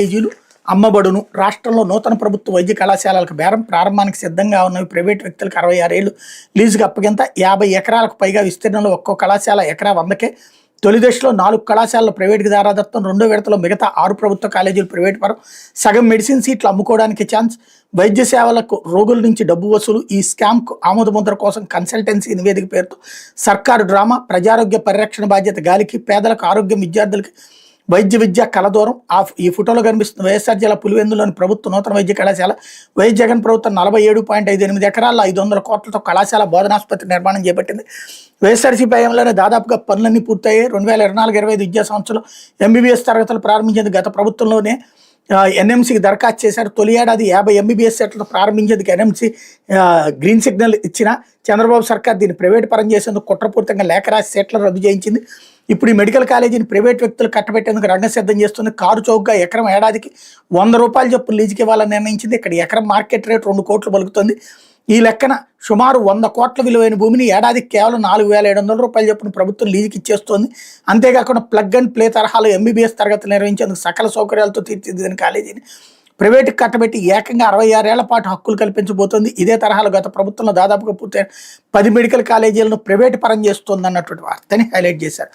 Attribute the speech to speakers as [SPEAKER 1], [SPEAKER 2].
[SPEAKER 1] కాలేజీలు అమ్మబడును. రాష్ట్రంలో నూతన ప్రభుత్వ వైద్య కళాశాలలకు బేరం ప్రారంభానికి సిద్ధంగా ఉన్నవి. ప్రైవేటు వ్యక్తులకు 66 ఏళ్లు లీజుకు అప్పగింత. 50 ఎకరాలకు పైగా విస్తీర్ణంలో ఒక్కో కళాశాల ఎకరా 100కే. తొలి దశలో 4 కళాశాలలు ప్రైవేటుకి దారాదత్తం. రెండో విడతలో మిగతా 6 ప్రభుత్వ కాలేజీలు ప్రైవేటు పరం. సగం మెడిసిన్ సీట్లు అమ్ముకోవడానికి ఛాన్స్. వైద్య సేవలకు రోగుల నుంచి డబ్బు వసూలు. ఈ స్కామ్కు ఆమోదముద్ర కోసం కన్సల్టెన్సీ నివేదిక పేరుతో సర్కారు డ్రామా. ప్రజారోగ్య పరిరక్షణ బాధ్యత గాలికి. పేదలకు ఆరోగ్యం, విద్యార్థులకి వైద్య విద్య కలదూరం. ఈ ఫోటోలో కనిపిస్తున్న వైఎస్ఆర్ జిల్లా పులివెందులోని ప్రభుత్వ నూతన వైద్య కళాశాల. వైఎస్ జగన్ ప్రభుత్వం 47.58 ఎకరాల్లో 500 కోట్లతో కళాశాల బోధనాసుపత్రి నిర్మాణం చేపట్టింది. వైఎస్ఆర్సీపీ హయాంలోనే దాదాపుగా పనులన్నీ పూర్తయ్యాయి. 2024-25 విద్యా సంవత్సరంలో ఎంబీబీఎస్ తరగతులు ప్రారంభించేందుకు గత ప్రభుత్వంలోనే ఎన్ఎంసీకి దరఖాస్తు చేశారు. తొలి ఏడాది 50 ఎంబీబీఎస్ సీట్లతో ప్రారంభించేందుకు ఎన్ఎంసీ గ్రీన్ సిగ్నల్ ఇచ్చిన చంద్రబాబు సర్కార్ దీన్ని ప్రైవేట్ పరం చేసేందుకు కుట్రపూరితంగా లేఖ రాసి సీట్లను రద్దు చేయించింది. ఇప్పుడు ఈ మెడికల్ కాలేజీని ప్రైవేట్ వ్యక్తులు కట్టబెట్టేందుకు రంగం సిద్ధం చేస్తుంది. కారు చౌకగా ఎకరం ఏడాదికి 100 రూపాయలు చొప్పున లీజుకి ఇవ్వాలని నిర్ణయించింది. ఇక్కడ ఎకరం మార్కెట్ రేట్ 2 కోట్లు పలుకుతుంది. ఈ లెక్కన సుమారు 100 కోట్ల విలువైన భూమిని ఏడాదికి కేవలం 4,700 రూపాయలు చొప్పున ప్రభుత్వం లీజుకి ఇచ్చేస్తోంది. అంతేకాకుండా ప్లగ్ అండ్ ప్లే తరహాలో ఎంబీబీఎస్ తరగతులు నిర్వహించేందుకు సకల సౌకర్యాలతో తీర్చిదిద్దిన కాలేజీని ప్రైవేటుకి కట్టబెట్టి ఏకంగా 66 ఏళ్ల పాటు హక్కులు కల్పించబోతోంది. ఇదే తరహాలో గత ప్రభుత్వంలో దాదాపుగా పూర్తయిన 10 మెడికల్ కాలేజీలను ప్రైవేటు పరం చేస్తోంది అన్నటువంటి వార్తని హైలైట్ చేశారు.